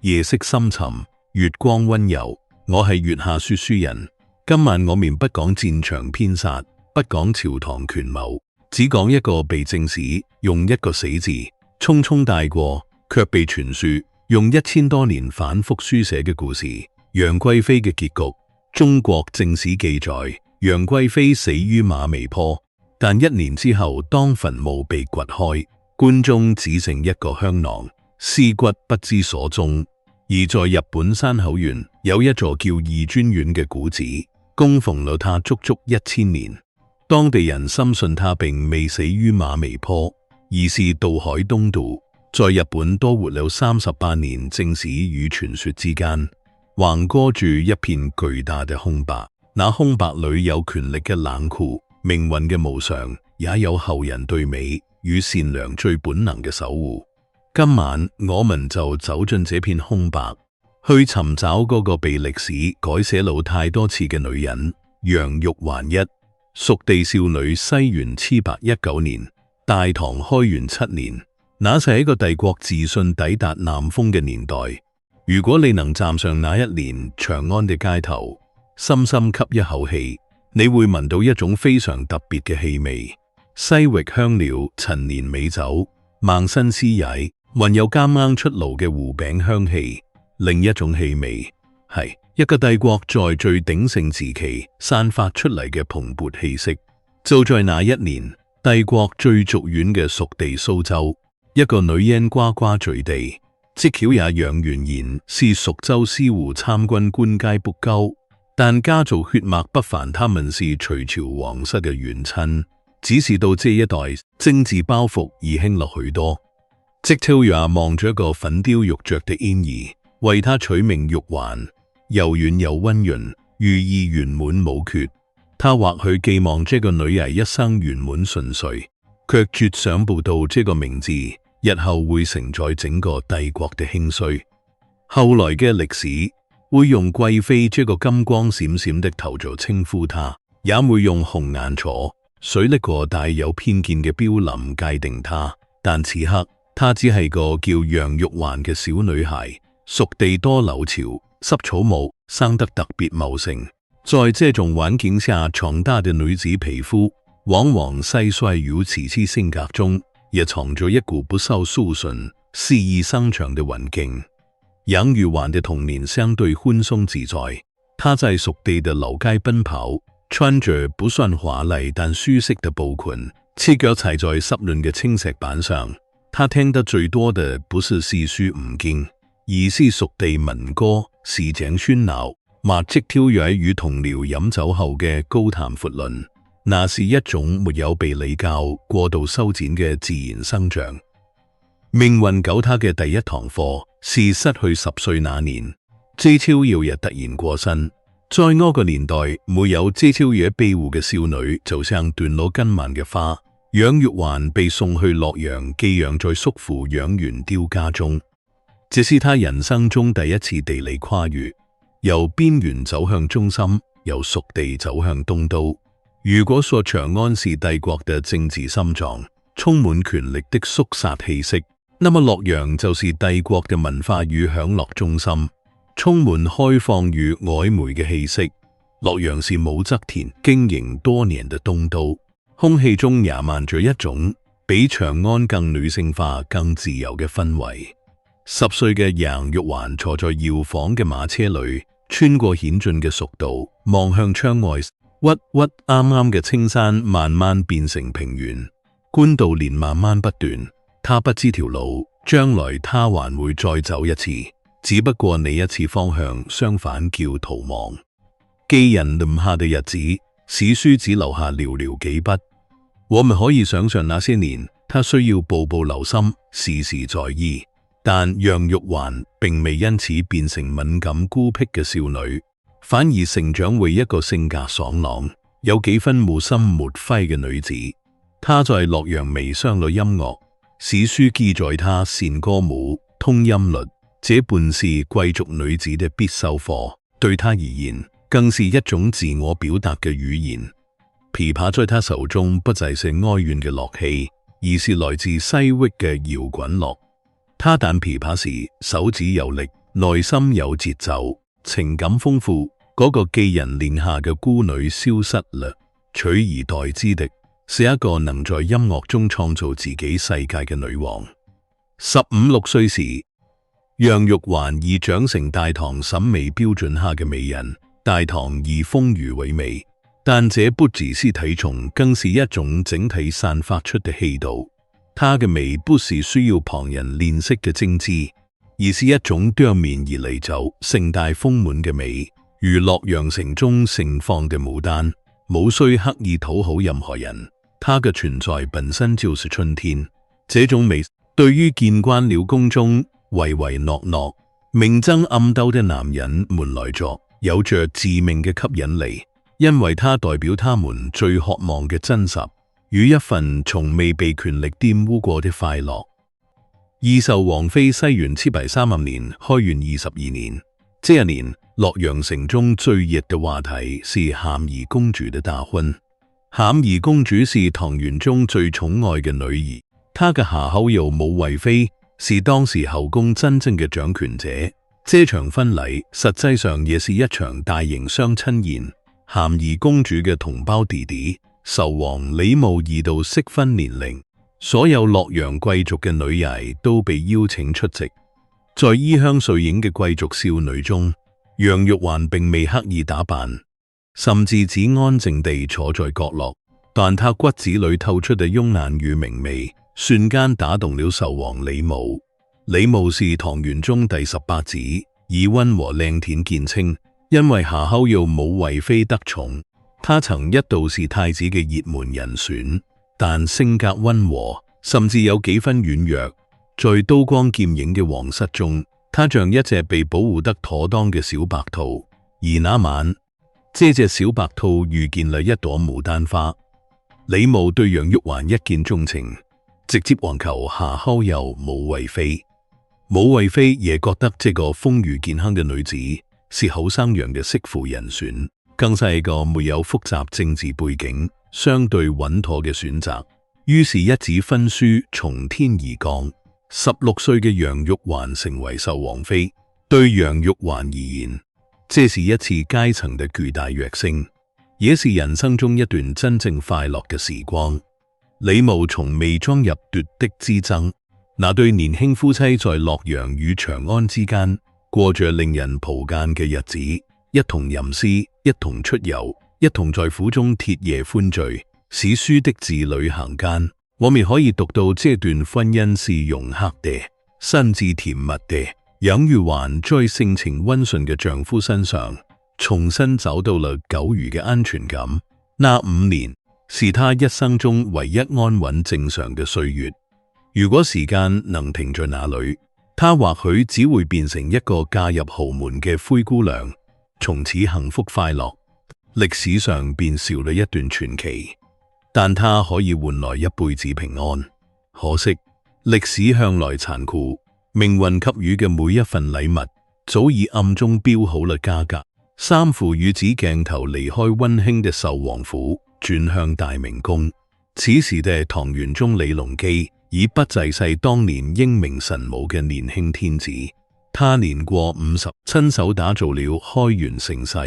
夜色深沉，月光溫柔。我係月下說書人，今晚我們不講戰場偏殺，不講朝堂權謀，只講一個被正史用一個死字匆匆帶過，卻被傳說用1000多年反覆書寫嘅故事——楊貴妃嘅結局。中國正史記載，楊貴妃死於馬嵬坡，但1年之後，當墳墓被掘開，棺中只剩一個香囊，屍骨不知所蹤。而在日本山口縣有一座叫二專院嘅古寺，供奉了他足足1000年。當地人深信他並未死於馬嵬坡，而是渡海東渡，在日本多活了38年。正史與傳說之間，橫擱住一片巨大的空白，那空白裏有權力嘅冷酷、命運嘅無常，也有後人對美與善良最本能嘅守護。今晚我們就走進這片空白，去尋找嗰個被歷史改寫了太多次嘅女人——楊玉環一。蜀地少女，西元719年，大唐開元7年，那是一個帝國自信抵達南風嘅年代。如果你能站上那一年長安嘅街頭，深深吸一口氣，你會聞到一種非常特別嘅氣味：西域香料、陳年美酒、孟新絲曳，還有啱啱出爐嘅糊餅香氣。另一種氣味係一個帝國在最鼎盛時期散發出嚟嘅蓬勃氣息。就在那一年，帝國最俗遠嘅蜀地蘇州，一個女嬰呱呱墜地。即巧也楊元賢是蜀州司戶參軍官階不高，但家族血脈不凡，他們是隋朝皇室嘅遠親，只是到這一代政治包袱已輕了許多。即巧也望咗一個粉雕玉琢的嬰兒，為她取名玉環，柔軟又溫潤，寓意圓滿無缺。他或許寄望這個女兒一生圓滿順遂，卻絕想不到這個名字日後會承載整個帝國的興衰。後來嘅歷史會用貴妃這個金光閃閃的頭銜稱呼她，也會用紅顏楚、水力過帶有偏見嘅標籤界定她。但此刻，她只係個叫楊玉環嘅小女孩。蜀地多柳潮，濕草木，生得特別茂盛。在這種環境下長大的女子皮膚，往往細碎如瓷器，性格中也藏着一股不受素順、肆意生長的穩勁。楊玉環的童年相對寬鬆自在，她在蜀地的樓街奔跑，穿着不算華麗但舒適的布裙，赤腳踩在濕潤嘅青石板上。她聽得最多的不是詩書五經，而是蜀地民歌、市井喧鬧，或即挑約與同僚飲酒後嘅高談闊論。那是一種沒有被禮教過度修剪嘅自然生長。命運教他嘅第一堂課是失去10歲那年，謝超耀日突然過身。在那個年代，沒有謝超耀庇護嘅少女就像斷了根蔓嘅花。楊玉環被送去洛陽寄養在叔父楊元雕家中，這是他人生中第一次地理跨越，由邊緣走向中心，由蜀地走向東都。如果說長安是帝國的政治心臟，充滿權力的肅殺氣息，那麼洛陽就是帝國嘅文化與享樂中心，充滿開放與曖昧嘅氣息。洛陽是武則天經營多年的東都，空氣中彌漫着一種比長安更女性化、更自由嘅氛圍。10歲嘅楊玉環坐在搖晃嘅馬車裏，穿過險峻嘅蜀道，望向窗外。鬱鬱啱啱嘅青山慢慢變成平原，官道連慢慢不斷。他不知條路，將來他還會再走一次，只不過你一次方向相反，叫逃亡。寄人籬下的日子，史書只留下寥寥幾筆。我們可以想象那些年，他需要步步留心，時時在意。但楊玉環並未因此變成敏感孤僻嘅少女。反而成長為一個性格爽朗、有幾分沒心沒肺嘅女子。她在洛陽迷上了音樂，史書記載她善歌舞、通音律，這本是貴族女子的必修課。對她而言，更是一種自我表達嘅語言。琵琶在她手中不再是哀怨嘅樂器，而是來自西域嘅搖滾樂。她彈琵琶時手指有力，內心有節奏，情感豐富。嗰個寄人籬下嘅孤女消失啦，取而代之的是一個能在音樂中創造自己世界嘅女王。15、16歲時，楊玉環已長成大唐審美標準下嘅美人。大唐已豐腴萎靡，但這不只是體重，更是一種整體散發出的氣度。她嘅美不是需要旁人憐惜嘅精緻，而是一種啄面而嚟就盛大豐滿嘅美。如洛陽城中盛放嘅牡丹，無需刻意討好任何人，它嘅存在本身就是春天。這種美對於見慣了宮中唯唯諾諾、明爭暗鬥的男人們來說，有着致命嘅吸引力，因為它代表他們最渴望嘅真實與一份從未被權力玷污過的快樂。二壽王妃西元730年，開元22年，這一年，洛陽城中最熱嘅話題是咸宜公主的大婚。咸宜公主是唐玄宗最寵愛嘅女兒，她嘅夏口佑武惠妃是當時後宮真正嘅掌權者。這場婚禮實際上也是一場大型相親宴。咸宜公主嘅同胞弟弟壽王李瑁已到適婚年齡，所有洛陽貴族嘅女兒都被邀請出席。在衣香碎影嘅貴族少女中，楊玉環並未刻意打扮，甚至只安靜地坐在角落，但她骨子裏透出的慵懶與明媚，瞬間打動了壽王李瑁。李瑁是唐玄宗第18子，以溫和靚恬見稱。因為夏口佑武惠妃得寵，她曾一度是太子嘅熱門人選，但性格溫和，甚至有幾分軟弱。在刀光劍影嘅皇室中，她像一隻被保護得妥當嘅小白兔。而那晚，這隻小白兔遇見了一朵牡丹花。李瑁對楊玉環一見鍾情，直接want求夏口佑武惠妃。武惠妃也覺得這個豐腴健康嘅女子是好生養嘅媳婦人選，更是一個沒有複雜政治背景、相對穩妥嘅選擇。於是，一紙婚書從天而降。16歲嘅楊玉環成為壽王妃。對楊玉環而言，這是一次階層的巨大躍升，也是人生中一段真正快樂嘅時光。李瑁從未裝入奪嫡之爭，那對年輕夫妻在洛陽與長安之間過着令人抱嘆嘅日子，一同吟詩，一同出遊，一同在府中徹夜歡聚。史書的字裏行間，我們可以讀到這段婚姻是融洽的，甚至甜蜜的。楊玉環在性情溫順嘅丈夫身上，重新找到了久違嘅安全感。那5年是她一生中唯一安穩正常嘅歲月。如果時間能停在那裏，她或許只會變成一個嫁入豪門嘅灰姑娘，從此幸福快樂，歷史上便少了一段傳奇。但她可以換來一輩子平安。可惜歷史向來殘酷，命運給予嘅每一份禮物，早已暗中標好了價格。三父與子鏡頭離開溫馨的壽王府，轉向大明宮。此時的唐玄宗李隆基已不再是當年英明神武嘅年輕天子，他年過50，親手打造了開元盛世，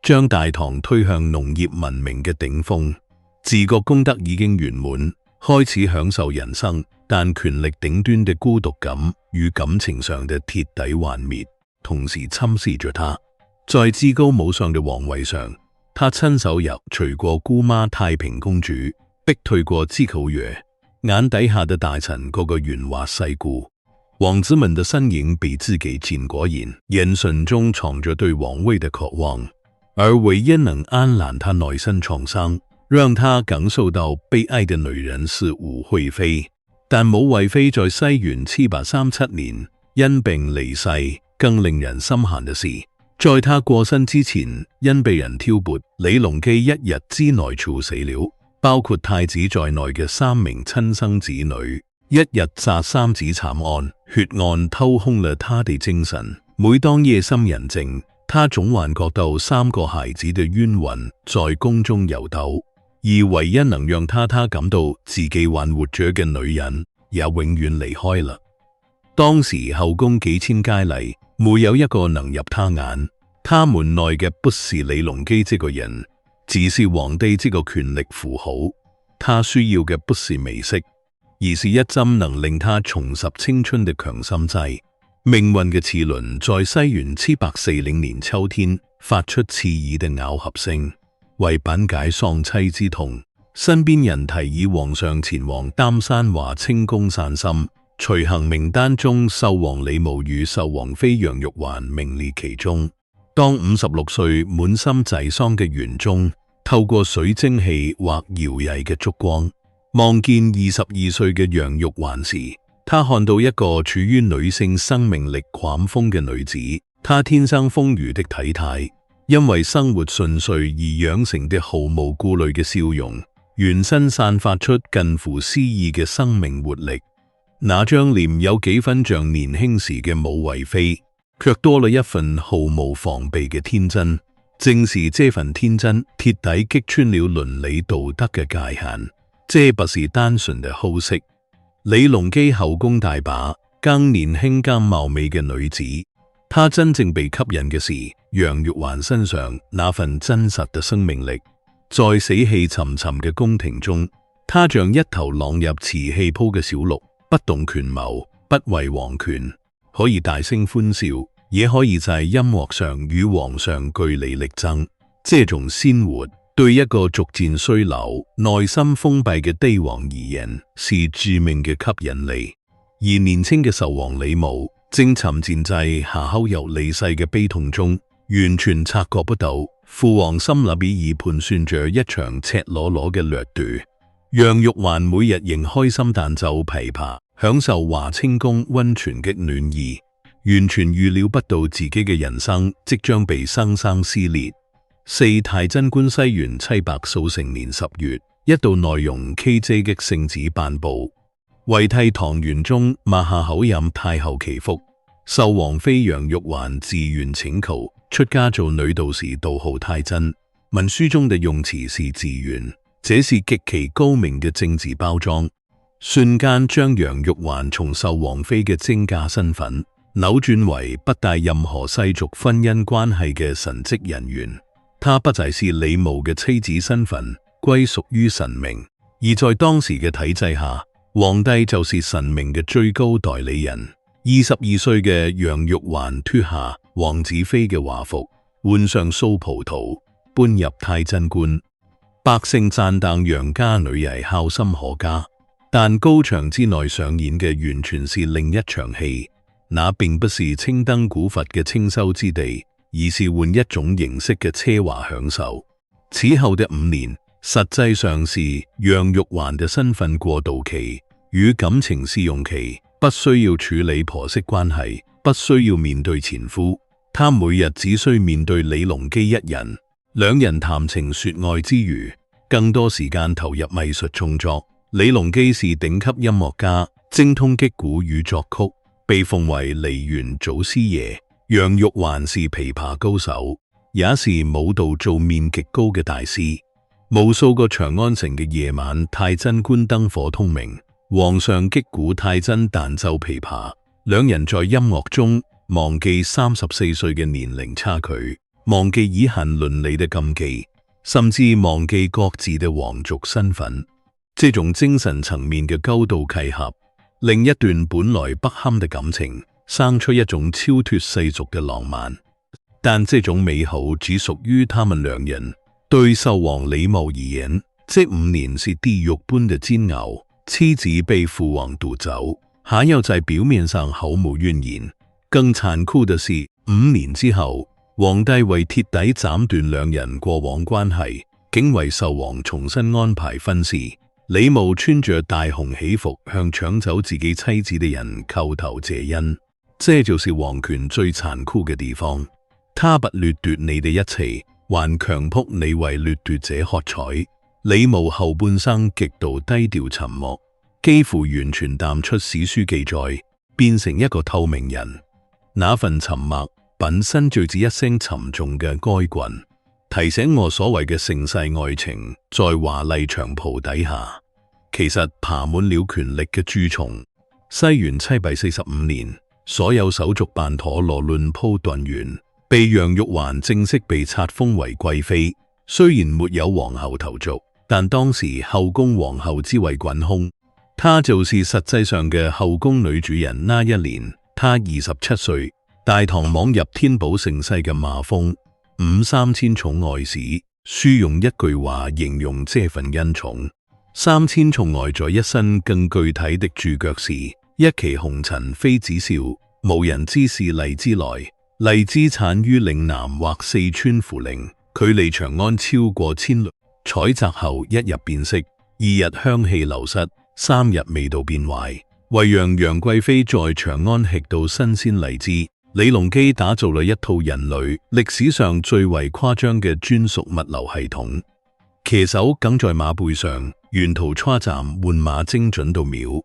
將大唐推向農業文明嘅頂峰。自覺功德已經圓滿，開始享受人生，但權力頂端的孤獨感與感情上的鐵底幻滅，同時侵蝕着他。在至高無上嘅皇位上，他親手除過姑媽太平公主，逼退過知口月，眼底下的大臣個個圓滑世故，王子們的身影比自己前果然，眼神中藏着對皇位的渴望，而唯一能安攔他內心創傷，讓他感受到悲哀的女人是武惠妃。但武惠妃在西元737年因病離世。更令人心寒的是，在他過身之前，因被人挑撥，李隆基一日之內處死了包括太子在內嘅3名親生子女。一日殺三子慘案，血案偷空了他哋精神。每當夜深人靜，他總還覺到3個孩子的冤魂在宮中遊鬥，而唯一能讓他感到自己還活着嘅女人也永遠離開了。當時後宮幾千佳麗沒有一個能入他眼。他門內嘅不是李隆基這個人，只是皇帝這個權力符號。他需要嘅不是眉飾，而是一針能令他重拾青春的強心劑。命運嘅齒輪在西元740年秋天發出刺耳的咬合聲，為品解喪妻之痛，身邊人提議皇上前往丹山華清宮散心。隨行名單中，壽王李瑁與壽王妃楊玉環名列其中。當56歲滿心滯喪嘅玄宗透過水蒸氣或搖曳嘅燭光，望見22歲嘅楊玉環時，他看到一個處於女性生命力巔峰嘅女子。她天生豐腴的體態，因為生活順遂而養成的毫無顧慮嘅笑容，全身散發出近乎詩意嘅生命活力。那張臉有幾分像年輕時嘅武惠妃，卻多了一份毫無防備嘅天真。正是這份天真，徹底擊穿了倫理道德嘅界限。這不是單純的好色。李隆基後宮大把更年輕更貌美嘅女子，她真正被吸引嘅是楊玉環身上那份真實的生命力。在死氣沉沉嘅宮廷中，她像一頭朗入瓷器鋪嘅小鹿，不動權謀，不為皇權，可以大聲歡笑，也可以在音樂上與皇上據理力爭。這種鮮活，對一個逐漸衰老、內心封閉嘅帝王而言，是致命嘅吸引力。而年輕嘅壽王李瑁正沉浸在夏口又離世嘅悲痛中，完全察覺不到父皇心裏已盤算着一場赤裸裸嘅掠奪。楊玉環每日仍開心彈奏琵琶，享受華清宮溫泉嘅暖意，完全預料不到自己嘅人生即將被生生撕裂。4太真觀西元700數成年10月，一道內容蹊蹺嘅聖旨頒布，為替唐玄宗抹下口任太后祈福。壽王妃楊玉環自願請求出家做女道士，道號太真。文書中的用詞是自願，這是極其高明嘅政治包裝，瞬間將楊玉環從壽王妃嘅貞家身份扭轉為不帶任何世俗婚姻關係嘅神職人員。她不再是李瑁嘅妻子身份，歸屬於神明，而在當時嘅體制下，皇帝就是神明嘅最高代理人。22歲嘅楊玉環脫下王子妃嘅華服，換上素袍徒，搬入太真觀。百姓讚嘆楊家女兒孝心可嘉，但高牆之內上演嘅完全是另一場戲。那並不是青燈古佛嘅清修之地，而是換一種形式嘅奢華享受。此後的5年，實際上是楊玉環嘅身份過渡期與感情試用期，不需要處理婆媳關係，不需要面對前夫，她每日只需面對李隆基一人。兩人談情說愛之餘，更多時間投入藝術創作。李隆基是頂級音樂家，精通擊鼓與作曲，被奉為梨園祖師爺。楊玉環是琵琶高手，也是舞蹈造艷極高嘅大師。無數個長安城嘅夜晚，太真觀燈火通明，皇上擊鼓，太真彈奏琵琶，兩人在音樂中忘記34歲嘅年齡差距，忘記以限倫理的禁忌，甚至忘記各自的皇族身份。這種精神層面嘅高度契合，令一段本來不堪的感情生出一種超脫世俗嘅浪漫。但這種美好只屬於他們兩人。對壽王李瑁而言，這5年是地獄般的煎熬。妻子被父王奪走，還有在表面上口無怨言。更殘酷的是，5年之後，皇帝為徹底斬斷兩人過往關係，竟為壽王重新安排婚事。李瑁穿着大紅喜服向搶走自己妻子的人叩頭謝恩，這就是皇權最殘酷嘅地方。他不掠奪你的一切，還強迫你為掠奪者喝彩。李瑁後半生極度低調沉默，幾乎完全淡出史書記載，變成一個透明人。那份沉默本身聚住一聲沉重嘅哀郡，提醒我所謂嘅盛世愛情，在華麗長袍底下，其實爬滿了權力嘅蛀蟲。西元745年，所有手續辦妥羅論鋪頓完，被楊玉環正式被冊封為貴妃。雖然沒有皇后頭銜，但當時後宮皇后之位滾空，她就是實際上嘅後宮女主人。那一年，她27歲。大唐妄入天寶盛世嘅馬蜂，3000寵愛史，書用一句話形容這份恩寵：3000寵愛在一身。更具體的注腳是：一騎紅塵妃子笑，無人知是荔枝來。荔枝產於嶺南或四川涪陵，距離長安超過千里。採摘後1日變色，2日香氣流失，3日味道變壞。為讓楊貴妃在長安吃到新鮮荔枝，李隆基打造了一套人類歷史上最為誇張嘅專屬物流系統。騎手梗在馬背上，沿途車站換馬精準到秒，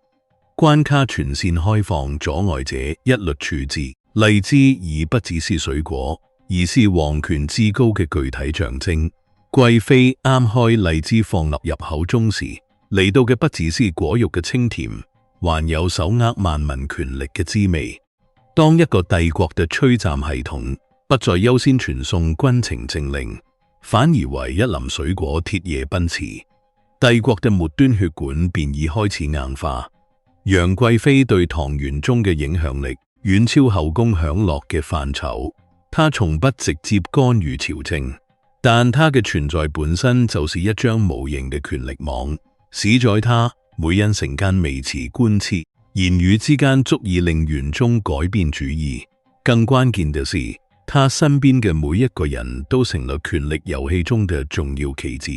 關卡全線開放，阻礙者一律處置。荔枝已不只是水果，而是皇權至高嘅具體象徵。貴妃啱開荔枝放入口中時，嚟到嘅不只是果肉嘅清甜，還有手握萬民權力嘅滋味。當一個帝國嘅催站系統不再優先傳送軍情政令，反而為一籃水果鐵夜奔馳，帝國嘅末端血管便已開始硬化。楊貴妃對唐玄宗嘅影響力遠超後宮享樂嘅範疇，她從不直接干預朝政，但她嘅存在本身就是一張無形嘅權力網，使在她每因城間微詞觀詞，言語之間足以令玄宗改變主意。更關鍵的是，她身邊嘅每一個人都成了權力遊戲中嘅重要棋子。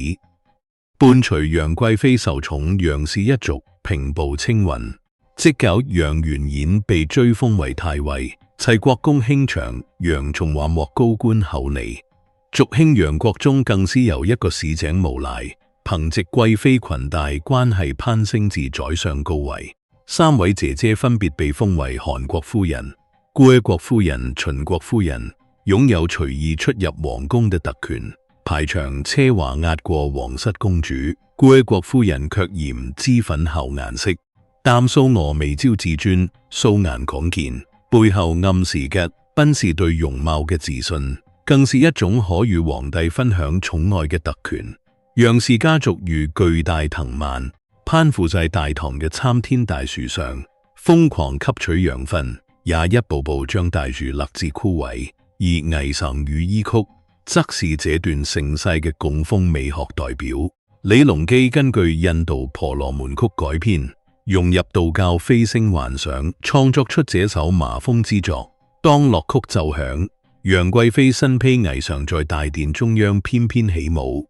伴隨楊貴妃受寵，楊氏一族平步青雲。即搞楊元衍被追封為太尉，齊國公兄長楊崇還獲高官厚利，族兄楊國忠更是由一個市井無賴，憑藉貴妃裙帶關係攀升至宰相高位。3位姐姐分別被封為韓國夫人、郭國夫人、秦國夫人，擁有隨意出入皇宮的特權，排場奢華壓過皇室公主。郭國夫人卻嫌脂粉厚顏色，淡素娥眉焦自尊，素顏廣見，背後暗示嘅賓是對容貌嘅自信，更是一種可與皇帝分享寵愛嘅特權。楊氏家族如巨大藤蔓，攀附在大唐嘅參天大樹上，瘋狂吸取養分，也一步步將大樹勒至枯萎。而霓裳羽衣曲，則是這段盛世嘅共豐美學代表。李隆基根據印度婆羅門曲改編，融入道教飛升幻想，創作出這首麻風之作。當樂曲奏響，楊貴妃身披霓裳在大殿中央翩翩起舞，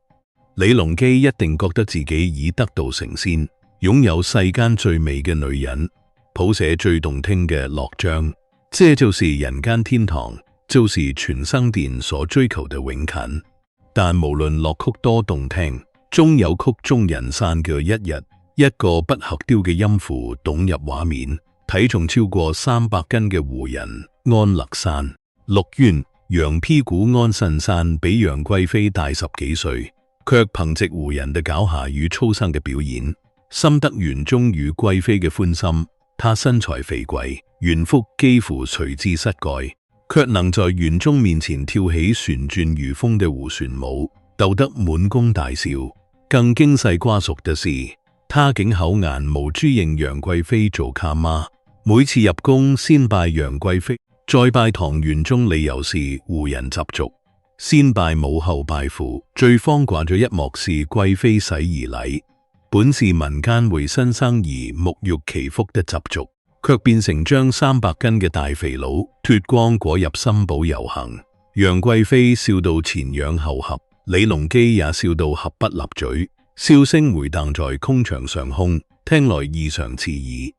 李隆基一定覺得自己已得道成仙，擁有世間最美嘅女人，譜寫最動聽嘅樂章。這就是人間天堂，就是傳生殿所追求嘅永近。但無論樂曲多動聽，終有曲終人散嘅一日。一個不合雕嘅音符懂入畫面，體重超過300斤嘅胡人安勒山。陸淵楊丕古安慎山比楊貴妃大10幾歲，卻憑藉胡人嘅狡黠與粗生嘅表演，深得玄宗與貴妃嘅歡心。他身材肥貴，玄腹幾乎隨之膝蓋，卻能在玄宗面前跳起旋轉如風嘅胡旋舞，逗得滿宮大笑。更驚世瓜熟的是，他竟厚顏無誅認楊貴妃做卡媽，每次入宮先拜楊貴妃，再拜唐玄宗，理由是胡人習俗，先拜母後拜父。最荒誕咗一幕是貴妃洗兒禮，本是民間為新生兒沐浴祈福的習俗，卻變成將300斤嘅大肥佬脫光裹入新寶遊行。楊貴妃笑到前仰後合，李隆基也笑到合不擸嘴。笑聲回盪在宮牆上空，聽來異常刺耳。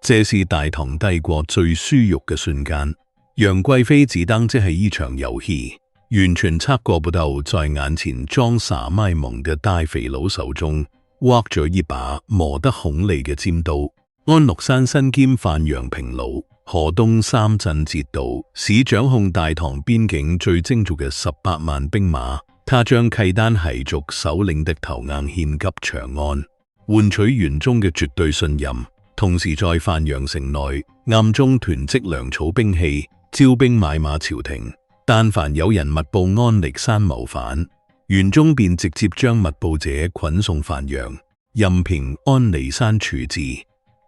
這是大唐帝國最舒服嘅瞬間。楊貴妃只當這係一場遊戲，完全察覺不到在眼前裝傻賣萌嘅大肥佬手中握咗一把磨得孔利嘅尖刀。安祿山身兼范陽平盧、河東3鎮節度，使掌控大唐邊境最精銳嘅18萬兵馬。他將契丹奚族首領的頭硬獻給長安，換取玄宗嘅絕對信任。同時在范陽城內暗中囤積糧草兵器，招兵買馬朝廷。但凡有人密報安籬山謀反，玄宗便直接將密報者捆送范陽，任憑安籬山處置。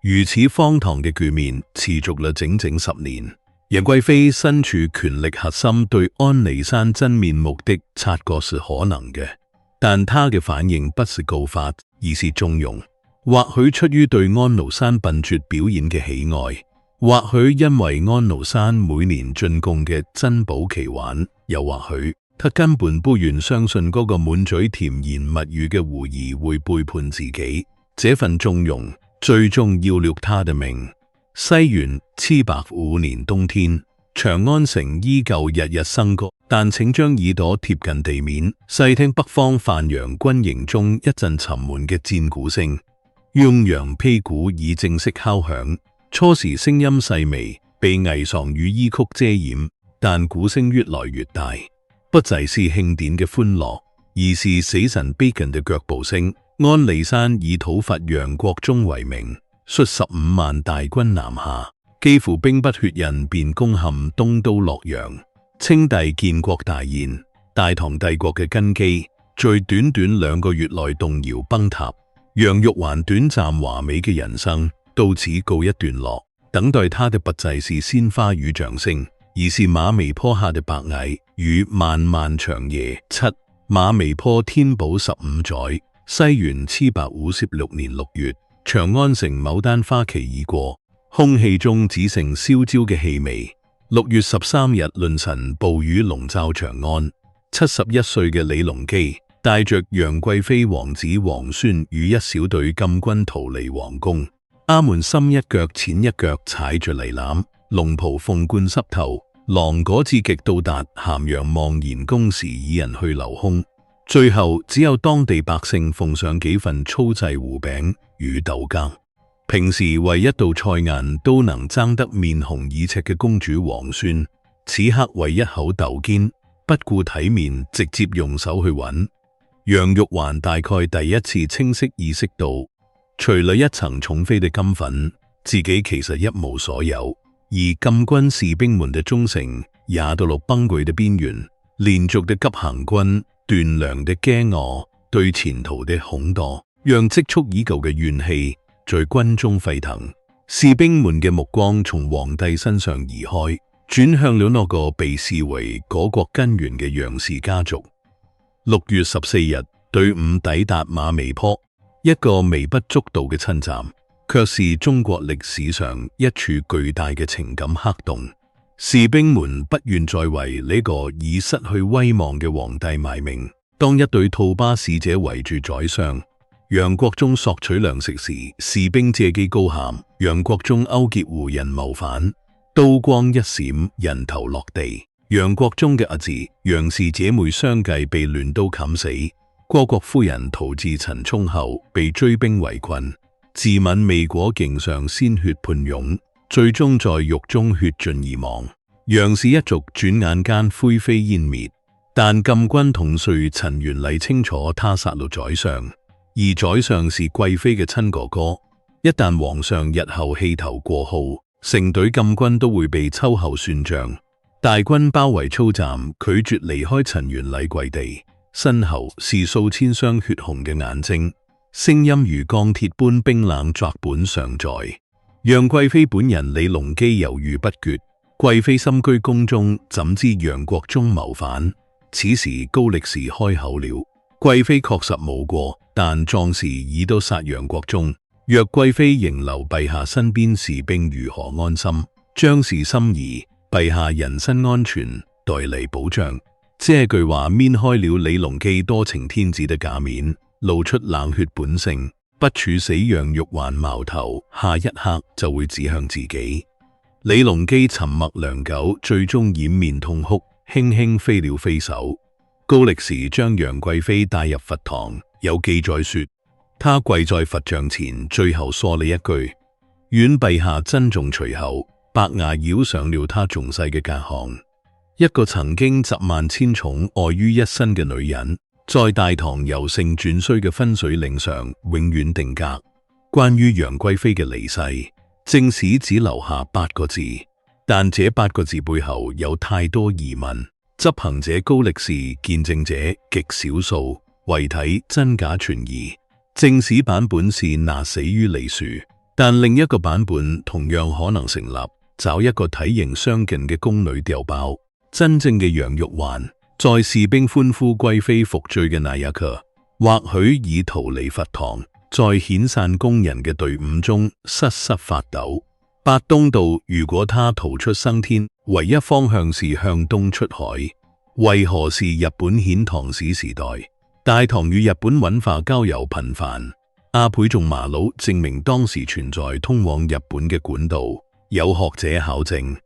如此荒唐嘅局面持續了整整10年。楊貴妃身處權力核心，對安籬山真面目的察覺是可能嘅，但她嘅反應不是告發，而是縱容。或許出於對安籬山笨拙表演嘅喜愛，或許因為安籬山每年進貢嘅珍寶奇玩，又或許他根本不願相信嗰個滿嘴甜言蜜語嘅狐兒會背叛自己。這份縱容最終要了他的命。西元750年冬天，長安城依舊日日笙歌，但請將耳朵貼近地面，細聽北方范陽軍營中一陣沉悶嘅戰鼓聲。雍陽披鼓已正式敲響，初時聲音細微，被霓裳羽衣曲遮掩，但鼓聲越來越大，不再是慶典嘅歡樂，而是死神逼近嘅腳步聲。安籬山以討伐楊國忠為名，率15萬大軍南下，幾乎兵不血刃便攻陷東都洛陽。清帝建國大宴，大唐帝國嘅根基，在短短2個月內動搖崩塌。楊玉環短暫華美嘅人生到此告一段落，等待他的不再是鮮花與掌聲，而是馬嵋坡下的白蟻與漫漫長夜。馬嵋坡天寶15載，西元756年6月，長安城牡丹花期已過，空氣中只剩燒焦嘅氣味。6月13日凌晨，暴雨籠罩長安。71歲嘅李隆基帶着楊貴妃王子皇孫與一小隊禁軍逃離皇宮。阿門深一腳淺一腳踩着泥攬，龍袍鳳冠濕透，囊果至極到達咸陽望賢宮時已人去樓空。最後只有當地百姓奉上幾份粗製糊餅與豆羹。平時為一道菜餚都能爭得面紅耳赤嘅公主皇孫，此刻為一口豆煎，不顧體面，直接用手去搵。楊玉環大概第一次清晰意識到，除了一層重飛的金粉，自己其實一無所有，而禁軍士兵們的忠誠也到了崩潰的邊緣。連續的急行軍，斷糧的飢餓，對前途的恐墮，讓積蓄已久嘅怨氣在軍中沸騰。士兵們嘅目光從皇帝身上移開，轉向了那個被視為嗰國根源嘅楊氏家族。6月14日，隊伍抵達馬嵋坡，一個微不足道嘅親站，卻是中國歷史上一處巨大嘅情感黑洞。士兵們不願再為呢個已失去威望嘅皇帝賣命。當一隊吐蕃使者圍住宰相楊國忠索取糧食時，士兵借機高喊楊國忠勾結胡人謀反。刀光一閃，人頭落地。楊國忠嘅阿姊楊氏姐妹相繼被亂刀砍死，郭國夫人逃至陳沖後被追兵圍困，自刎未果頸上鮮血噴湧，最終在獄中血盡而亡。楊氏一族轉眼間灰飛煙滅，但禁軍統帥陳元禮清楚他殺了宰相，而宰相是貴妃嘅親哥哥。一旦皇上日後氣頭過好，成隊禁軍都會被秋後算賬。大軍包圍操站，拒絕離開陳元禮跪地，身後是數千雙血紅嘅眼睛，聲音如鋼鐵般冰冷，作本常在。楊貴妃本人李隆基猶豫不決，貴妃深居宮中，怎知楊國忠謀反？此時高力士開口了，貴妃確實無過，但壯士已都殺楊國忠，若貴妃仍留陛下身邊，士兵如何安心？將士心疑。陛下人身安全，代嚟保障。這句話搣開了李隆基多情天子的假面，露出冷血本性。不處死楊玉環矛頭，下一刻就會指向自己。李隆基沉默良久，最終掩面痛哭，輕輕揮了揮手。高力士將楊貴妃帶入佛堂，有記載說，他跪在佛像前，最後說了一句：願陛下珍重。隨後白牙繞上了他仲細嘅頰項。一個曾經集萬千寵愛於一身嘅女人，在大唐由盛轉衰嘅分水嶺上永遠定格。關於楊貴妃嘅離世，正史只留下8個字，但這8個字背後有太多疑問。執行者高力士，見證者極少數，遺體真假存疑。正史版本是拿死於梨樹，但另一個版本同樣可能成立，找一個體型相近嘅宮女調包。真正嘅楊玉環，在士兵歡呼貴妃服罪嘅那一刻，或許已逃離佛堂，在遣散工人嘅隊伍中瑟瑟發抖。八東道如果他逃出生天，唯一方向是向東出海。為何是日本遣唐使時代？大唐與日本文化交遊頻繁，阿倍仲麻魯證明當時存在通往日本嘅管道。有學者考證，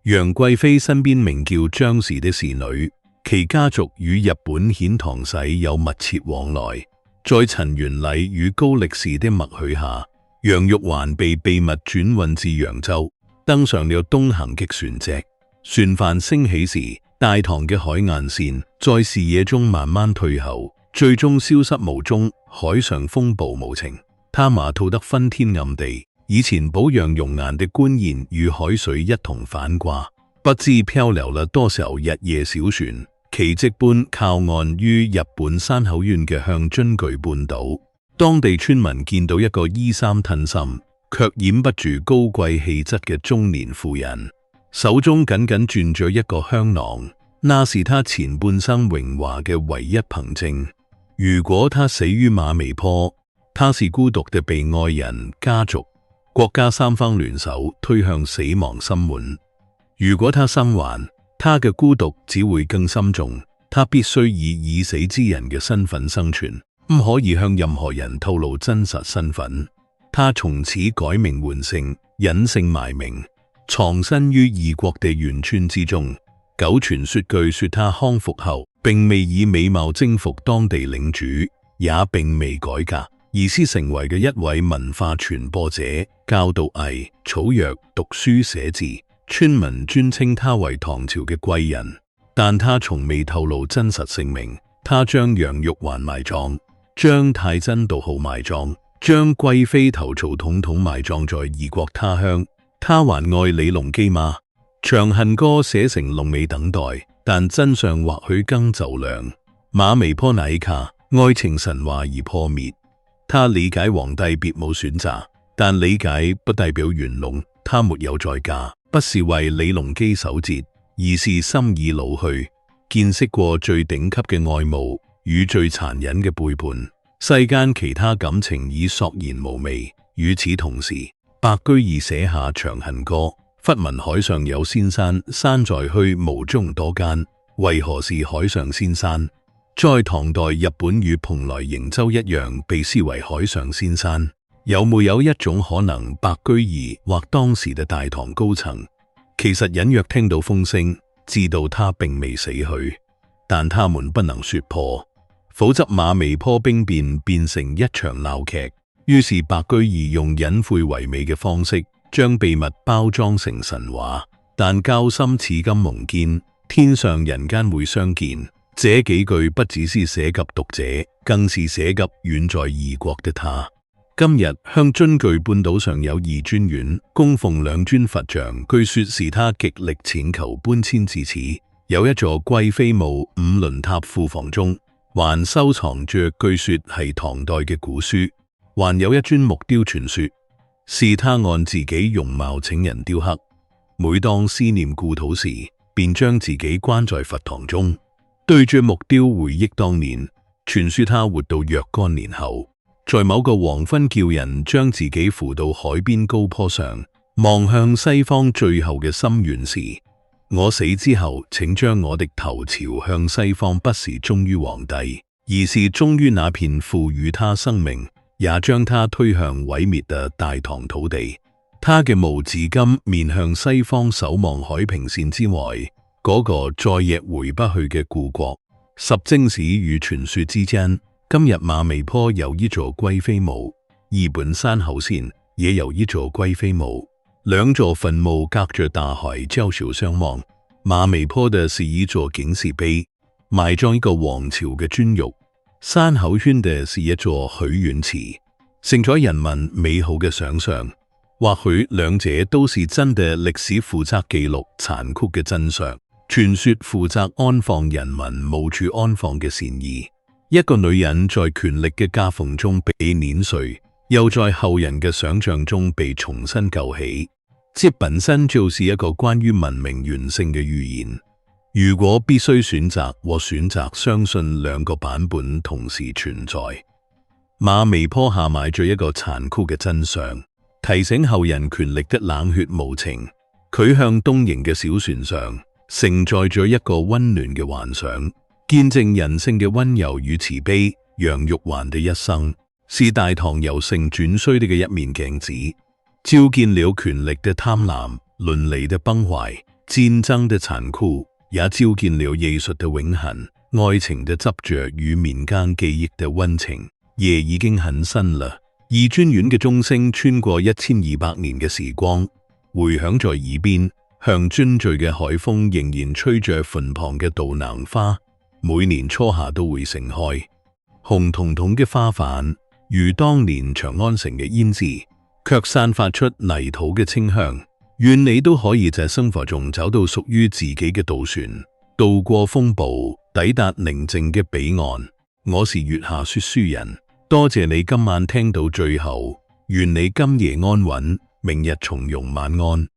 楊貴妃身邊名叫張氏的侍女，其家族與日本遣唐使有密切往來。在陳元禮與高力士的默許下，楊玉環被秘密轉運至揚州，登上了東行嘅船隻。船帆升起時，大唐嘅海岸線在視野中慢慢退後，最終消失無蹤。海上風暴無情，他馬吐得昏天暗地。以前保養容顏的官員與海水一同反掛，不知漂流了多少日夜小船，奇蹟般靠岸於日本山口縣嘅向津具半島。當地村民見到一個衣衫褪滲，卻掩不住高貴氣質嘅中年婦人，手中緊緊攥着一個香囊，那是他前半生榮華嘅唯一憑證。如果他死於馬嵋坡，他是孤獨的被愛人、家族、國家三方聯手推向死亡深門。如果他生還，他嘅孤獨只會更深重。他必須以已死之人嘅身份生存，唔可以向任何人透露真實身份。他從此改名換姓，隱姓埋名，藏身於異國的原村之中。久傳說據說他康復後，並未以美貌征服當地領主，也並未改革，而是成為嘅一位文化傳播者，教導藝、草藥、讀書寫字。村民尊稱他為唐朝嘅貴人，但他從未透露真實姓名。他將楊玉環埋葬，將太真道號埋葬，將貴妃頭槽統統埋葬在異國他鄉。他還愛李隆基嗎？長恨歌寫成龍尾等待，但真相或許更驟涼。馬嵋坡那一刻，愛情神話而破滅。他理解皇帝別無選擇，但理解不代表圓融。他沒有再嫁，不是為李隆基守節，而是心已老去，見識過最頂級嘅愛慕與最殘忍嘅背叛。世間其他感情已索然無味。與此同時，白居易寫下《長恨歌》，忽聞海上有仙山，山在虛，無蹤多間。為何是海上仙山？在唐代，日本與蓬萊瀛洲一樣被視為海上仙山。有沒有一種可能，白居易或當時的大唐高層其實隱約聽到風聲，知道他並未死去，但他們不能說破，否則馬嵋坡兵變變成一場鬧劇。於是白居易用隱晦唯美嘅方式，將秘密包裝成神話。但交心似金蒙堅，天上人間會相見。這幾句不只是寫給讀者，更是寫給遠在異國的他。今日向津具半島上有2尊院，供奉2尊佛像，據說是他極力踐求搬遷至此。有一座貴妃墓5輪塔庫房中，還收藏着據說係唐代嘅古書。還有一尊木雕，傳說是他按自己容貌請人雕刻。每當思念故土時，便將自己關在佛堂中，對着木雕回憶當年。傳說他活到若干年後，在某個黃昏叫人將自己扶到海邊高坡上，望向西方最後嘅心願時，我死之後，請將我的頭朝向西方，不是忠於皇帝，而是忠於那片賦予他生命，也將他推向毀滅的大唐土地。他嘅墓至今面向西方，守望海平線之外，嗰個再也回不去嘅故國。十正史與傳說之間，今日馬嵋坡有一座貴妃墓，日本山口縣也有一座貴妃墓，2座墳墓隔着大海交手相望。馬嵋坡的是一座警示碑，埋葬一個王朝嘅尊玉；山口縣的是一座許願池，成咗人民美好嘅想象。或許兩者都是真嘅，歷史負責記錄殘酷嘅真相，傳說負責安放人民無處安放嘅善意。一個女人在權力嘅夾縫中被碾碎，又在後人嘅想象中被重新救起，這本身就是一個關於文明完成嘅預言。如果必須選擇，我選擇相信兩個版本同時存在。馬嵬坡下埋咗一個殘酷嘅真相，提醒後人權力的冷血無情。佢向東瀛嘅小船上承載咗一個溫暖嘅幻想，見證人性嘅溫柔與慈悲。楊玉環的一生是大唐由盛轉衰的一面鏡子，照見了權力的貪婪、倫理的崩壞、戰爭的殘酷，也照見了藝術的永恆、愛情的執着與民間記憶的溫情。夜已經很深啦，二專院嘅鐘聲穿過1200年嘅時光，回響在耳邊，向樽醉嘅海風仍然吹着墳旁嘅杜南花。每年初夏都會盛開，紅彤彤嘅花瓣，如當年長安城嘅胭脂，卻散發出泥土嘅清香。願你都可以在生活中找到屬於自己嘅渡船，渡過風暴，抵達寧靜嘅彼岸。我是月下說書人，多謝你今晚聽到最後，願你今夜安穩，明日從容，晚安。